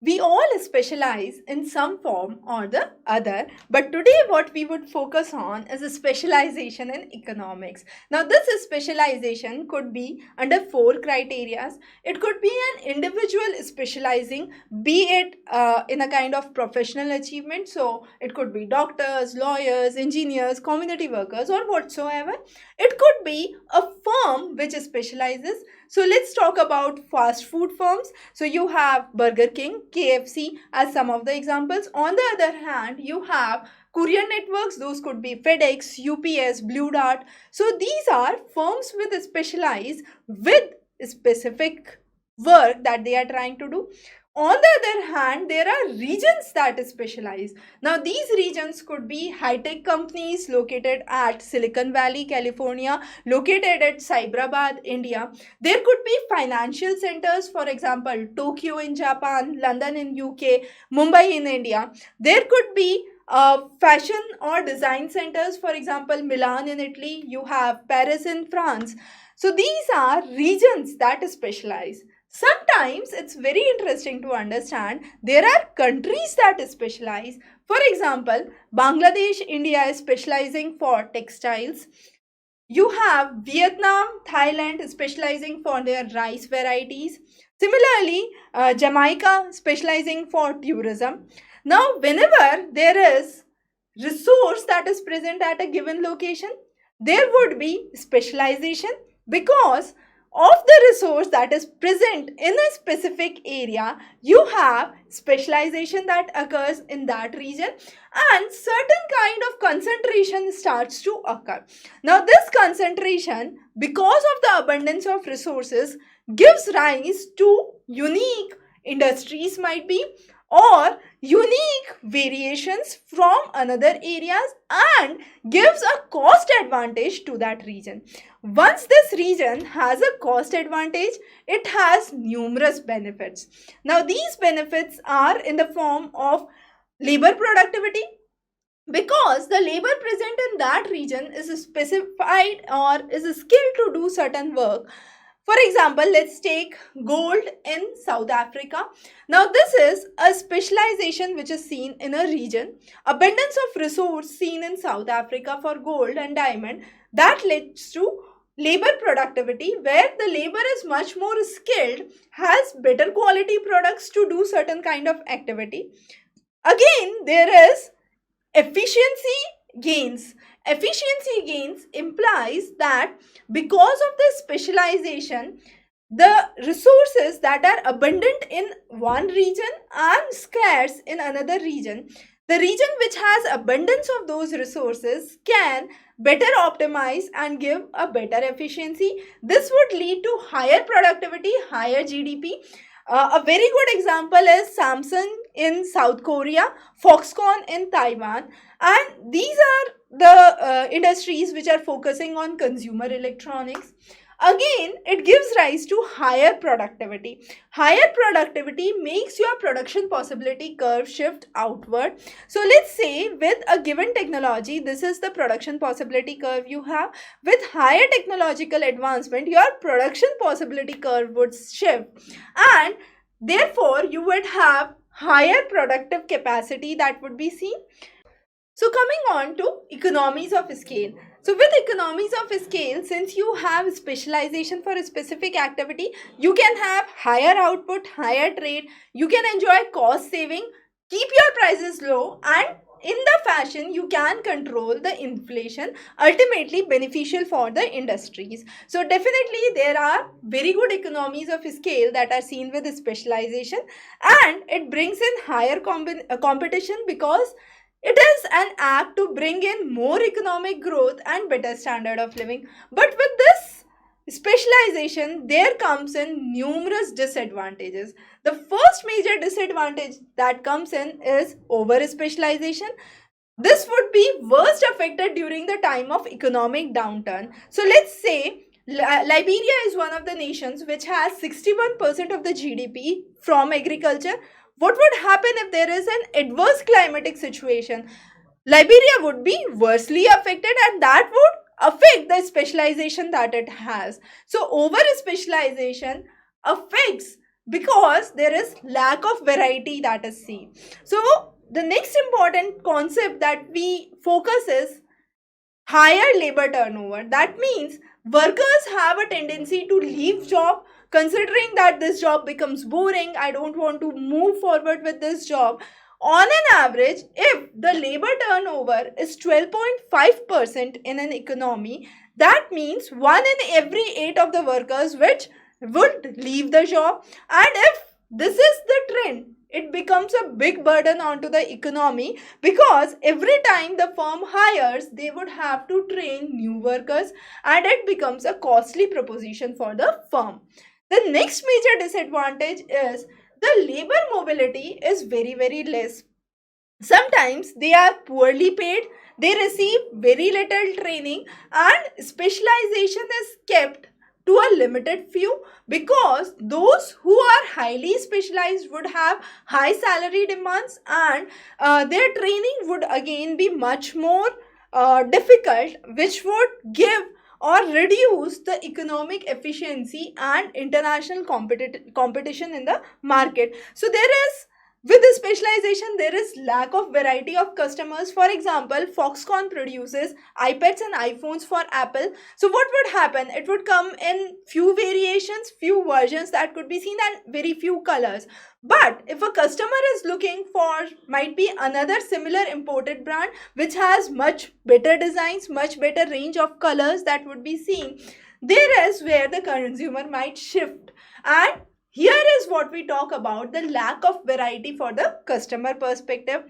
We all specialize in some form or the other, but today what we would focus on is a specialization in economics. Now, this specialization could be under four criteria. It could be an individual specializing, be it in a kind of professional achievement. So, it could be doctors, lawyers, engineers, community workers, or whatsoever. It could be a firm which specializes. So, let's talk about fast food firms. So you have Burger King, KFC as some of the examples. On the other hand, you have courier networks. Those could be FedEx, UPS, Blue Dart. So these are firms with specialized with specific work that they are trying to do. On the other hand, there are regions that specialize. Now, these regions could be high-tech companies located at Silicon Valley, California, located at Cyberabad, India. There could be financial centers, for example, Tokyo in Japan, London in UK, Mumbai in India. There could be fashion or design centers, for example, Milan in Italy, you have Paris in France. So these are regions that specialize. Sometimes it's very interesting to understand there are countries that specialize. For example, Bangladesh, India is specializing for textiles. You have Vietnam, Thailand specializing for their rice varieties. Similarly, Jamaica specializing for tourism. Now, whenever there is resource that is present at a given location, there would be specialization because of the resource that is present in a specific area. You have specialization that occurs in that region, and certain kind of concentration starts to occur. Now, this concentration, because of the abundance of resources, gives rise to unique industries might be, or unique variations from another areas, and gives a cost advantage to that region. Once this region has a cost advantage, it has numerous benefits. Now, these benefits are in the form of labor productivity, because the labor present in that region is specified or is skilled to do certain work. For example, let's take gold in South Africa. Now, this is a specialization which is seen in a region. Abundance of resource seen in South Africa for gold and diamond, that leads to labor productivity, where the labor is much more skilled, has better quality products to do certain kind of activity. Again, there is efficiency gains. Efficiency gains implies that because of the specialization, the resources that are abundant in one region are scarce in another region. The region which has abundance of those resources can better optimize and give a better efficiency. This would lead to higher productivity, higher GDP. A very good example is Samsung in South Korea, Foxconn in Taiwan, and these are the industries which are focusing on consumer electronics. Again, it gives rise to higher productivity. Higher productivity makes your production possibility curve shift outward. So let's say with a given technology, this is the production possibility curve you have. With higher technological advancement, your production possibility curve would shift, and therefore you would have higher productive capacity that would be seen. So coming on to economies of scale. So with economies of scale, since you have specialization for a specific activity, you can have higher output, higher trade, you can enjoy cost saving, keep your prices low, and in the fashion you can control the inflation, ultimately beneficial for the industries. So definitely there are very good economies of scale that are seen with specialization, and it brings in higher competition, because it is an act to bring in more economic growth and better standard of living. But with this specialization, there comes in numerous disadvantages. The first major disadvantage that comes in is over specialization. This would be worst affected during the time of economic downturn. So let's say Liberia is one of the nations which has 61% of the GDP from agriculture. What would happen if there is an adverse climatic situation? Liberia would be worstly affected, and that would affect the specialization that it has. So over specialization affects because there is lack of variety that is seen. So the next important concept that we focus is higher labor turnover. That means workers have a tendency to leave job considering that this job becomes boring. I don't want to move forward with this job. On an average, if the labor turnover is 12.5% in an economy, that means 1 in every 8 of the workers which would leave the job. And if this is the trend, it becomes a big burden onto the economy, because every time the firm hires, they would have to train new workers, and it becomes a costly proposition for the firm. The next major disadvantage is the labor mobility is very less. Sometimes they are poorly paid, they receive very little training, and specialization is kept to a limited few, because those who are highly specialized would have high salary demands, and their training would again be much more difficult, which would give or reduce the economic efficiency and international competition in the market. So there is, with the specialization, there is lack of variety of customers. For example, Foxconn produces iPads and iPhones for Apple. So what would happen? It would come in few variations, few versions that could be seen, and very few colors. But if a customer is looking for, might be another similar imported brand which has much better designs, much better range of colors that would be seen, there is where the consumer might shift. And here is what we talk about, the lack of variety for the customer perspective.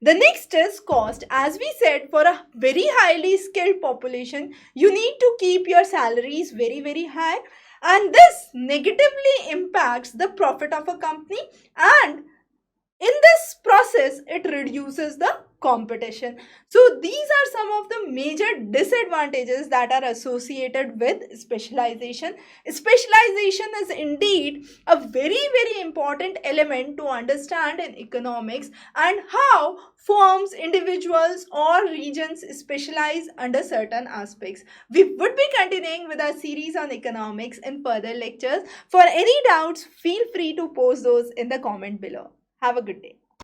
The next is cost. As we said, for a very highly skilled population, you need to keep your salaries very high, and this negatively impacts the profit of a company, and in this process it reduces the competition. So these are some of the major disadvantages that are associated with specialization. Specialization is indeed a very important element to understand in economics, and how firms, individuals or regions specialize under certain aspects. We would be continuing with our series on economics in further lectures. For any doubts, feel free to post those in the comment below. Have a good day.